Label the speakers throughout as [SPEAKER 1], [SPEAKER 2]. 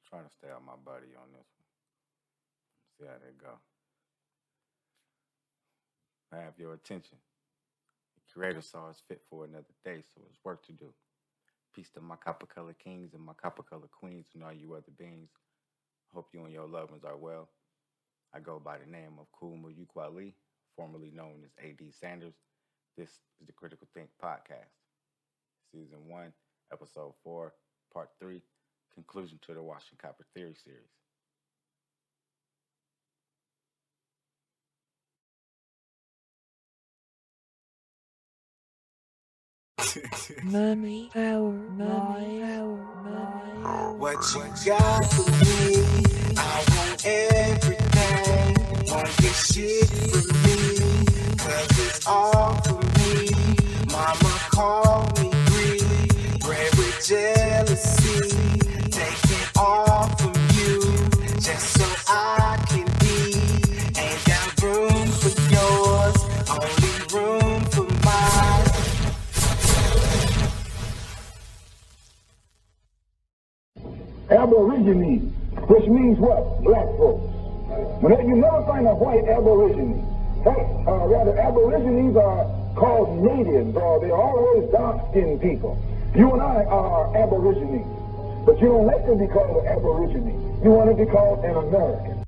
[SPEAKER 1] Trying to stay out my buddy on this one. See how that go. I have your attention. The Creator saw us fit for another day, so it's work to do. Peace to my copper color kings and my copper color queens and all you other beings. Hope you and your loved ones are well. I go by the name of Kuma Ali, formerly known as A.D. Sanders. This is the Critical Think Podcast, Season 1, Episode 4, Part 3, Conclusion to the Washington Copper Theory Series.
[SPEAKER 2] Money, power, money, power.
[SPEAKER 3] What you got for me? I want everything. Won't get shit from me, 'cause it's all for me. Mama called me greedy, bred with jealousy. Taking all from you, just so I can be. Ain't got room for yours, only room for mine.
[SPEAKER 4] Aborigines, which means what? Black folks. You never find a white aborigine. Rather, aborigines are called natives, or they're always dark-skinned people. You and I are aborigines, but you don't like to be called an aborigine. You want to be called an American.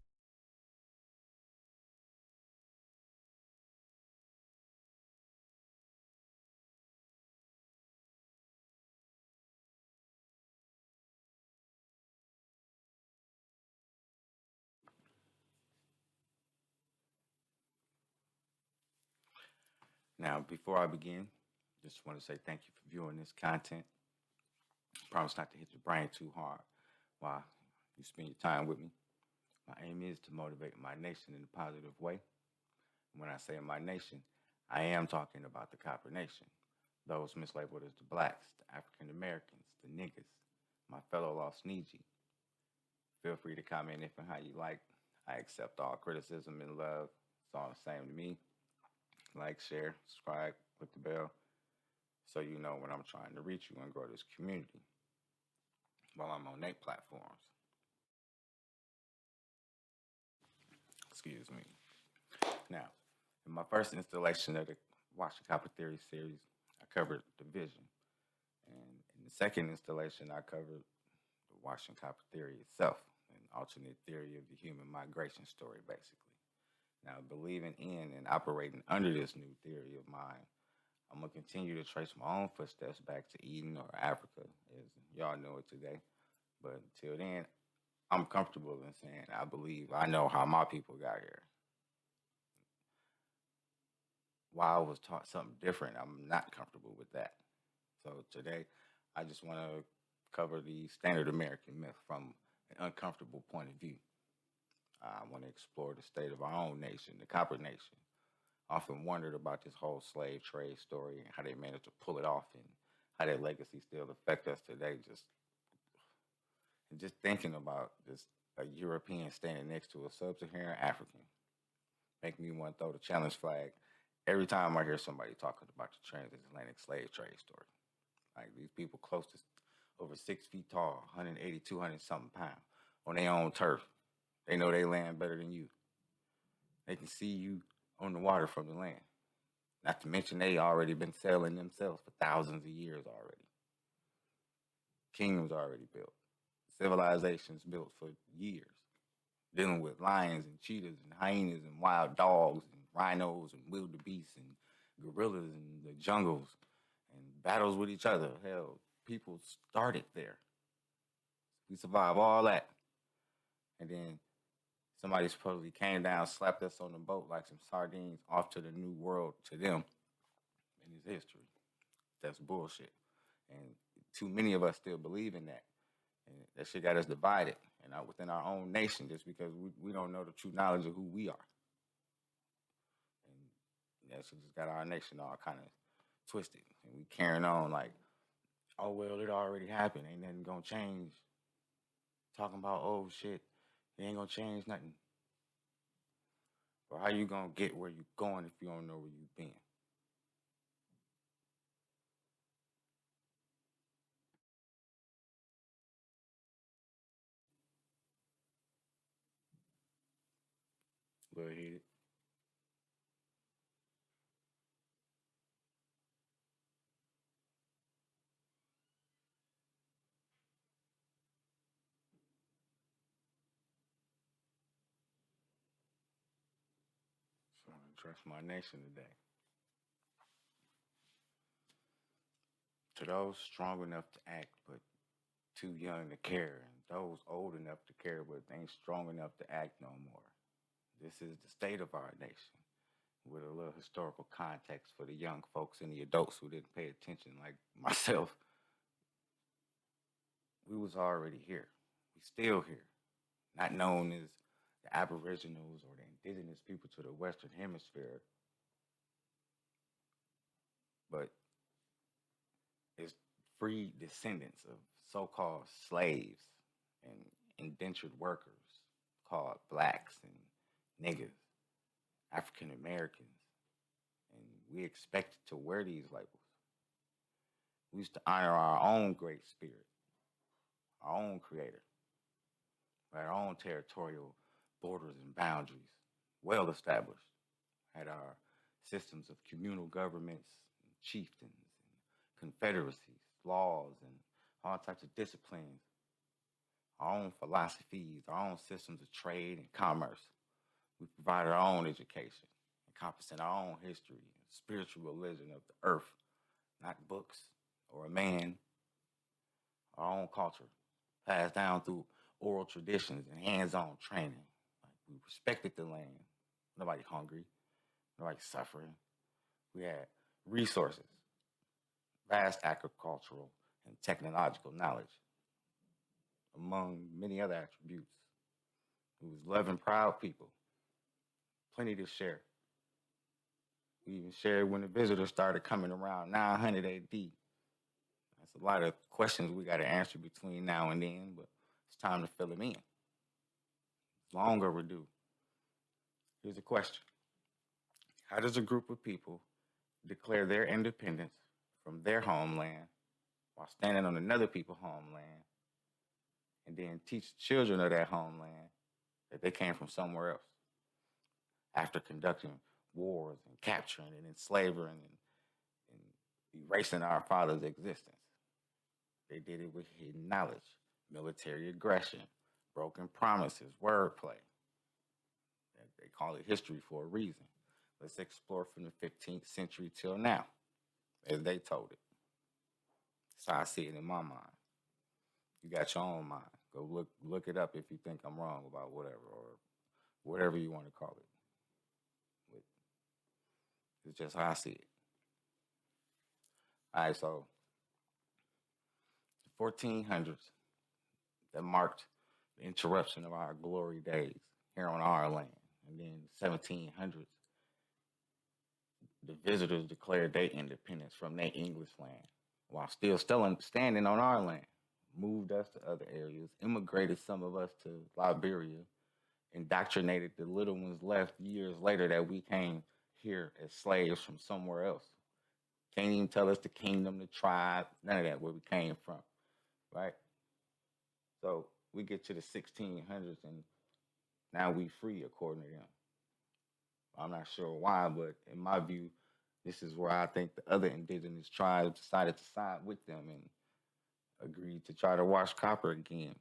[SPEAKER 1] Now, before I begin, just want to say thank you for viewing this content. Promise not to hit your brain too hard while you spend your time with me. My aim is to motivate my nation in a positive way. When I say my nation, I am talking about the Copper Nation, those mislabeled as the blacks, the African Americans, the niggas, my fellow Lost Niji. Feel free to comment if and how you like. I accept all criticism and love. It's all the same to me. Like, share, subscribe, click the bell, so you know when I'm trying to reach you and grow this community while I'm on 8 platforms. Excuse me. Now, in my first installation of the Washington Copper Theory series, I covered division. And in the second installation, I covered the Washington Copper Theory itself, an alternate theory of the human migration story, basically. Now, believing in and operating under this new theory of mine, I'm going to continue to trace my own footsteps back to Eden or Africa, as y'all know it today. But until then, I'm comfortable in saying I believe I know how my people got here. While I was taught something different, I'm not comfortable with that. So today, I just want to cover the standard American myth from an uncomfortable point of view. I want to explore the state of our own nation, the Copper Nation. I often wondered about this whole slave trade story and how they managed to pull it off and how that legacy still affects us today. Just thinking about this, a European standing next to a sub-Saharan African, make me want to throw the challenge flag every time I hear somebody talking about the transatlantic slave trade story. Like, these people close to over 6 feet tall, 180, 200 something pounds on their own turf. They know they land better than you. They can see you on the water from the land. Not to mention they already been sailing themselves for thousands of years already. Kingdoms already built. Civilizations built for years. Dealing with lions and cheetahs and hyenas and wild dogs and rhinos and wildebeests and gorillas in the jungles and battles with each other. Hell, people started there. We survived all that. And then somebody supposedly came down, slapped us on the boat like some sardines off to the new world to them in his history. That's bullshit. And too many of us still believe in that. And that shit got us divided and within our own nation just because we don't know the true knowledge of who we are. And that shit just got our nation all kind of twisted. And we carrying on like, oh, well, it already happened. Ain't nothing gonna change. Talking about, oh, shit, it ain't gonna change nothing. Or how you gonna get where you going if you don't know where you've been? A little heated. So I'm gonna address my nation today. To those strong enough to act but too young to care, and those old enough to care but ain't strong enough to act no more. This is the state of our nation, with a little historical context for the young folks and the adults who didn't pay attention, like myself. We was already here. We still here. Not known as the Aboriginals or the indigenous people to the Western Hemisphere, but it's free descendants of so-called slaves and indentured workers called blacks and niggas, African Americans, and we expected to wear these labels. We used to honor our own great spirit, our own creator, our own territorial borders and boundaries, well established, had our systems of communal governments, and chieftains, and confederacies, laws, and all types of disciplines, our own philosophies, our own systems of trade and commerce. We provide our own education, encompassing our own history and spiritual religion of the earth, not books or a man, our own culture, passed down through oral traditions and hands-on training. Like we respected the land. Nobody hungry, nobody suffering. We had resources, vast agricultural and technological knowledge, among many other attributes. We was loving, proud people, plenty to share. We even shared when the visitors started coming around 900 AD. That's a lot of questions we got to answer between now and then, but it's time to fill them in. It's long overdue. Here's a question. How does a group of people declare their independence from their homeland while standing on another people's homeland and then teach children of that homeland that they came from somewhere else after conducting wars and capturing and enslaving and erasing our father's existence? They did it with hidden knowledge, military aggression, broken promises, wordplay. They call it history for a reason. Let's explore from the 15th century till now, as they told it. That's how I see it in my mind. You got your own mind. Go look it up if you think I'm wrong about whatever, or whatever you want to call it. But it's just how I see it. All right, so the 1400s, that marked the interruption of our glory days here on our land. And then the 1700s, the visitors declared their independence from their English land while still standing on our land. Moved us to other areas, immigrated some of us to Liberia, indoctrinated the little ones left years later that we came here as slaves from somewhere else. Can't even tell us the kingdom, the tribe, none of that, where we came from, right? So we get to the 1600s and now we free according to them. I'm not sure why, but in my view, this is where I think the other indigenous tribes decided to side with them and agreed to try to wash Kopper again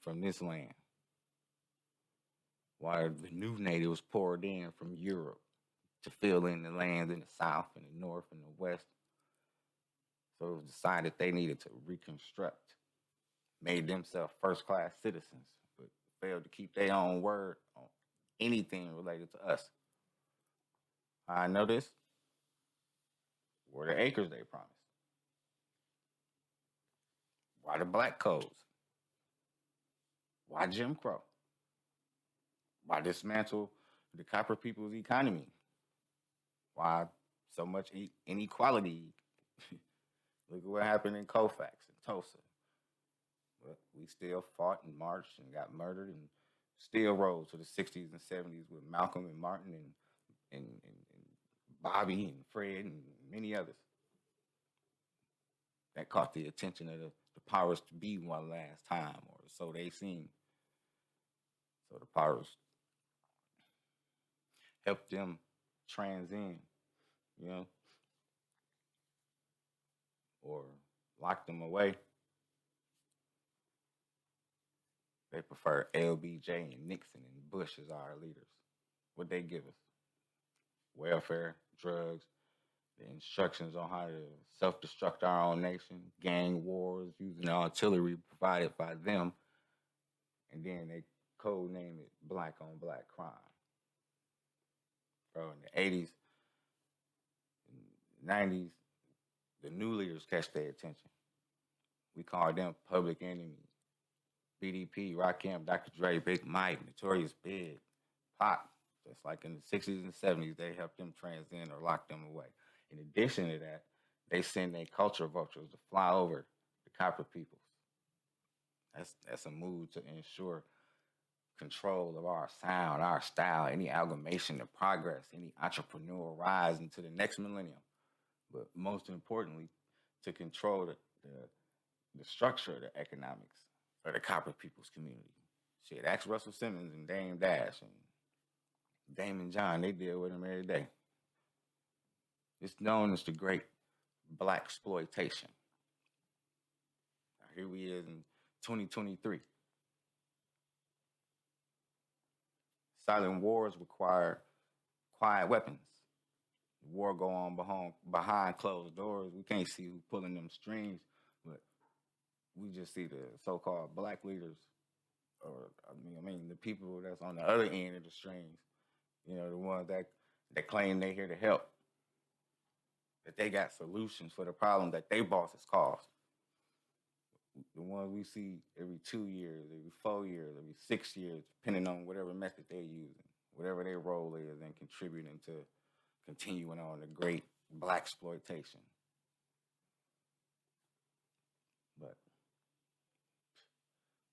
[SPEAKER 1] from this land, while the new natives poured in from Europe to fill in the lands in the south and the north and the west. So it was decided they needed to reconstruct, made themselves first-class citizens, but failed to keep their own word on anything related to us. I know this were the acres they promised. Why the black codes? Why Jim Crow? Why dismantle the Kopper people's economy? Why so much inequality? Look at what happened in Colfax and Tulsa. But we still fought and marched and got murdered and still rose to the 60s and 70s with Malcolm and Martin and Bobby and Fred and many others. That caught the attention of the powers to be one last time, or so they seem. So the powers help them transcend, you know, or lock them away. They prefer LBJ and Nixon and Bush as our leaders. What they give us? Welfare, drugs, the instructions on how to self-destruct our own nation, gang wars using the artillery provided by them, and then they code name it black on black crime. Bro, in the 80s, 90s, the new leaders catch their attention. We call them public enemies. BDP, Rakim, Dr. Dre, Big Mike, Notorious Big, Pop. Just like in the 60s and 70s, they helped them transcend or lock them away. In addition to that, they send their culture vultures to fly over the Kopper peoples. That's a move to ensure control of our sound, our style, any amalgamation of progress, any entrepreneurial rise into the next millennium. But most importantly, to control the structure of the economics of the Kopper people's community. Shit, ask Russell Simmons and Dame Dash and Damon John, they deal with them every day. It's known as the Great Black Exploitation. Here we is in 2023. Silent wars require quiet weapons. The war go on behind closed doors. We can't see who's pulling them strings, but we just see the so-called black leaders, or I mean the people that's on the other end of the strings. You know, the ones that claim they here to help, that they got solutions for the problem that they bosses caused. The ones we see every 2 years, every 4 years, every 6 years, depending on whatever method they're using, whatever their role is in contributing to continuing on the great black exploitation. But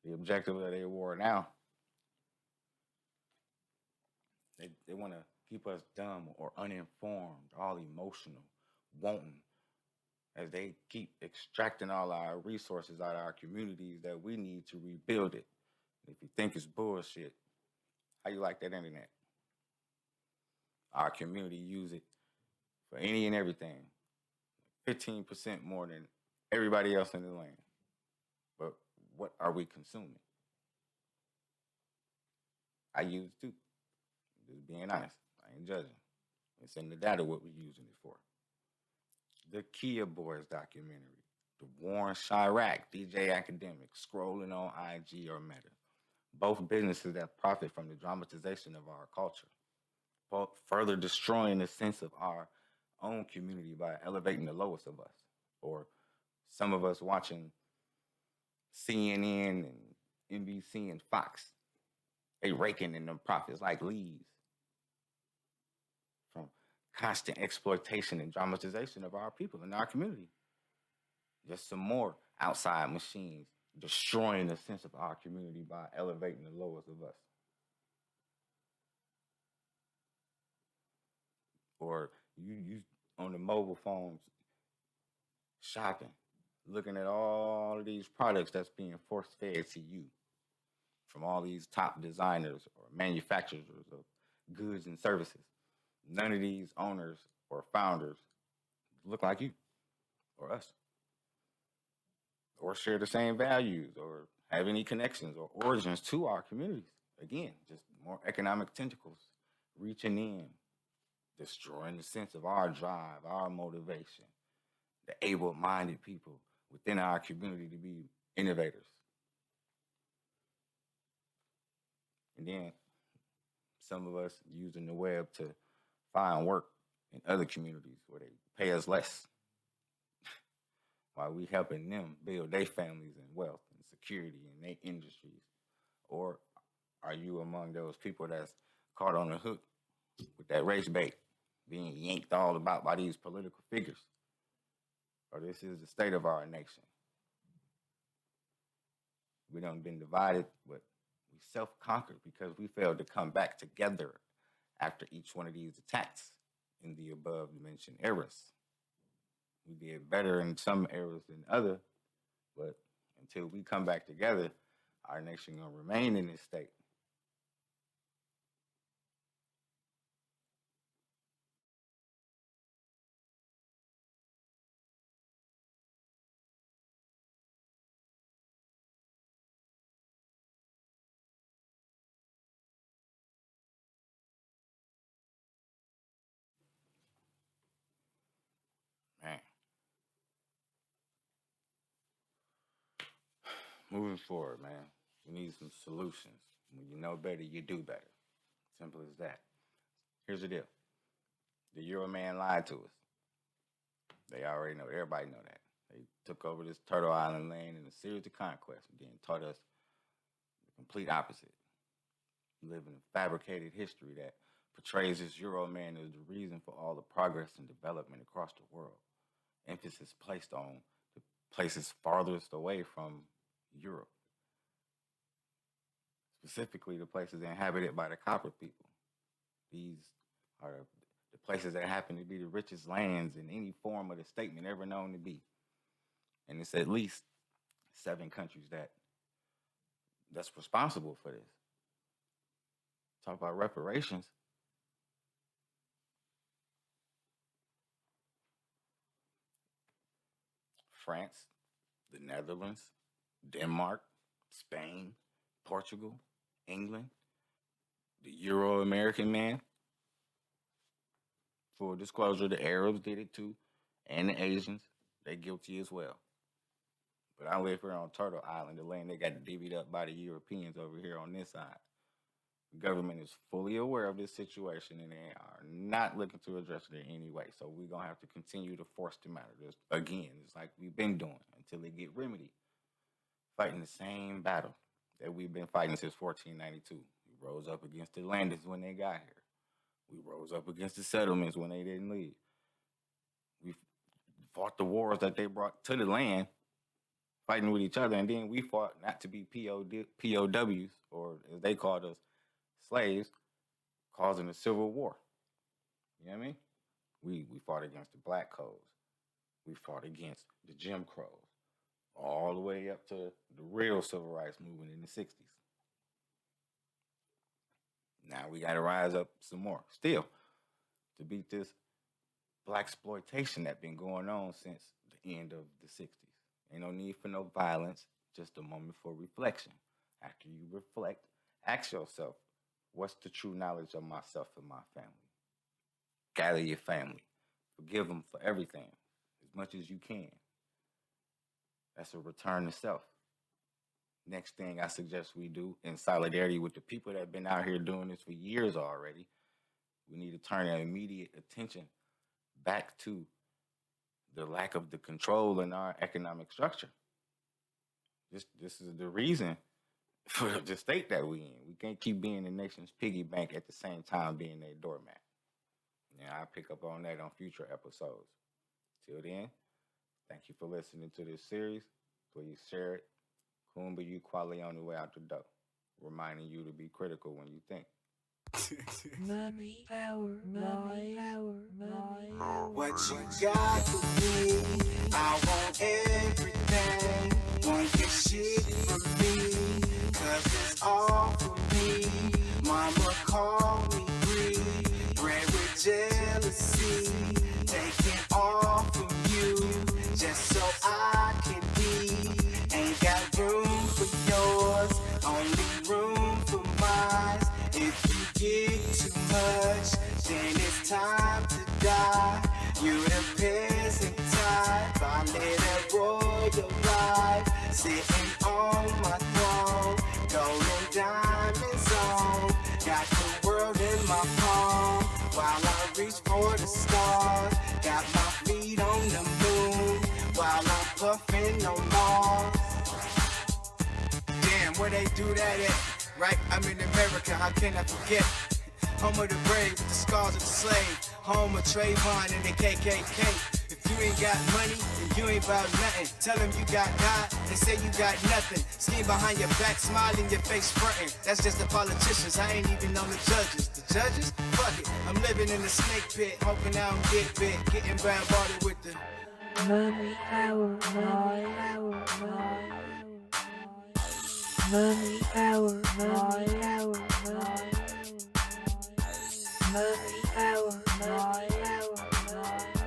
[SPEAKER 1] the objective of their war now, they want to keep us dumb or uninformed, all emotional, wanting, as they keep extracting all our resources out of our communities that we need to rebuild it. If you think it's bullshit, how you like that internet? Our community use it for any and everything. 15% more than everybody else in the land. But what are we consuming? I use it too. Just being honest. I ain't judging. It's in the data what we're using it for. The Kia Boys documentary. The Warren Chirac, DJ Academic, scrolling on IG or Meta. Both businesses that profit from the dramatization of our culture. Both further destroying the sense of our own community by elevating the lowest of us. Or some of us watching CNN and NBC and Fox. They raking in them profits like leaves from constant exploitation and dramatization of our people in our community. Just some more outside machines destroying the sense of our community by elevating the lowest of us. Or you on the mobile phones shopping, looking at all of these products that's being force-fed to you from all these top designers or manufacturers of goods and services. None of these owners or founders look like you or us, or share the same values, or have any connections or origins to our communities. Again, just more economic tentacles reaching in, destroying the sense of our drive, our motivation, the able-minded people within our community to be innovators. And then some of us using the web to find work in other communities where they pay us less, while we helping them build their families and wealth and security in their industries. Or are you among those people that's caught on the hook with that race bait, being yanked all about by these political figures? Or this is the state of our nation. We done been divided, but we self-conquered because we failed to come back together after each one of these attacks in the above-mentioned eras. We did better in some eras than other, but until we come back together, our nation gonna remain in this state. moving forward, man, we need some solutions. When you know better, you do better. Simple as that. Here's the deal. The Euro man lied to us. They already know. Everybody know that. They took over this Turtle Island land in a series of conquests and then taught us the complete opposite. We live in a fabricated history that portrays this Euro man as the reason for all the progress and development across the world. Emphasis placed on the places farthest away from Europe, specifically the places inhabited by the Kopper people. These are the places that happen to be the richest lands in any form of the statement ever known to be. And it's at least 7 countries that's responsible for this. Talk about reparations. France, the Netherlands, Denmark, Spain, Portugal, England, the Euro-American man. Full disclosure, the Arabs did it too, and the Asians. They're guilty as well. But I live here on Turtle Island, the land they got divvied up by the Europeans over here on this side. The government is fully aware of this situation, and they are not looking to address it in any way. So we're going to have to continue to force the matter. Again, it's like we've been doing until they get remedied. Fighting the same battle that we've been fighting since 1492. We rose up against the landers when they got here. We rose up against the settlements when they didn't leave. We fought the wars that they brought to the land, fighting with each other, and then we fought not to be POWs, or as they called us, slaves, causing a civil war. You know what I mean? We fought against the black codes. We fought against the Jim Crows, all the way up to the real civil rights movement in the 60s. Now we got to rise up some more, still, to beat this black exploitation that's been going on since the end of the 60s. Ain't no need for no violence, just a moment for reflection. After you reflect, ask yourself, what's the true knowledge of myself and my family? Gather your family. Forgive them for everything, as much as you can. That's a return to self. Next thing I suggest we do, in solidarity with the people that have been out here doing this for years already, we need to turn our immediate attention back to the lack of the control in our economic structure. This is the reason for the state that we in. We can't keep being the nation's piggy bank at the same time being their doormat. Yeah, I'll pick up on that on future episodes. Till then, thank you for listening to this series. Please share it. Kumba you quality on the way out the door. Reminding you to be critical when you think.
[SPEAKER 2] Mommy power, mommy power, mommy power.
[SPEAKER 3] What you got for me? I want everything. Won't get shit from me, 'cause it's all for me. Mama called me greed, bred with jealousy, taking all from you, just so I can be. Ain't got room for yours, only room for mine. If you get too much, then it's time to die. You the peasant type, I live a royal life, sitting on my throne, golden diamonds on, got the world in my palm, while I reach for the stars, got my feet on the moon, while I'm puffing on Mars. Damn, where they do that at? Right, I'm in America, how can I forget? Home of the brave with the scars of the slave. Home of Trayvon and the KKK. If you ain't got money, then you ain't about nothing. Tell them you got God, they say you got nothing. Scheme behind your back, smile in your face, frontin'. That's just the politicians, I ain't even on the judges. The judges? Fuck it, I'm living in the snake pit, hoping I don't get bit. Getting bombarded with the
[SPEAKER 2] Mommy power, mommy power, mommy. Mommy power, mommy power, mommy. Mommy power, mommy power, mommy.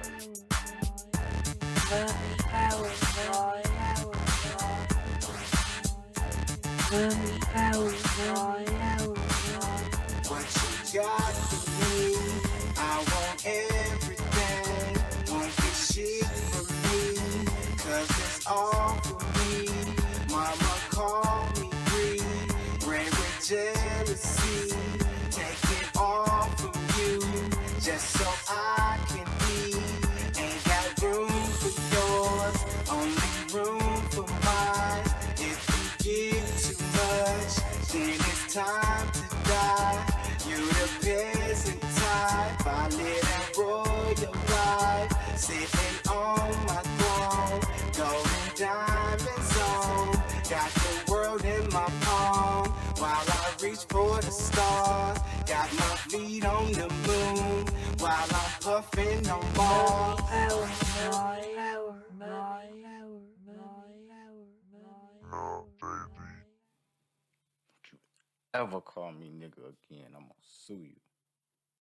[SPEAKER 2] Mommy power, mommy power, mommy power, mommy power.
[SPEAKER 3] what you got for me. I want everything, won't get shit from me, 'cause it's all for me. Mama jealousy. Take it all from you, just so I can be. Ain't got room for yours, only room for mine. If you give too much, then it's time to die. You the peasant type, I live that royal life, sitting on my throne, golden diamonds on. Got the world in my palm, while I reach for the stars. Got my feet on the moon, while I'm puffing on ball.
[SPEAKER 1] Don't you ever call me nigga again, I'm gonna sue you.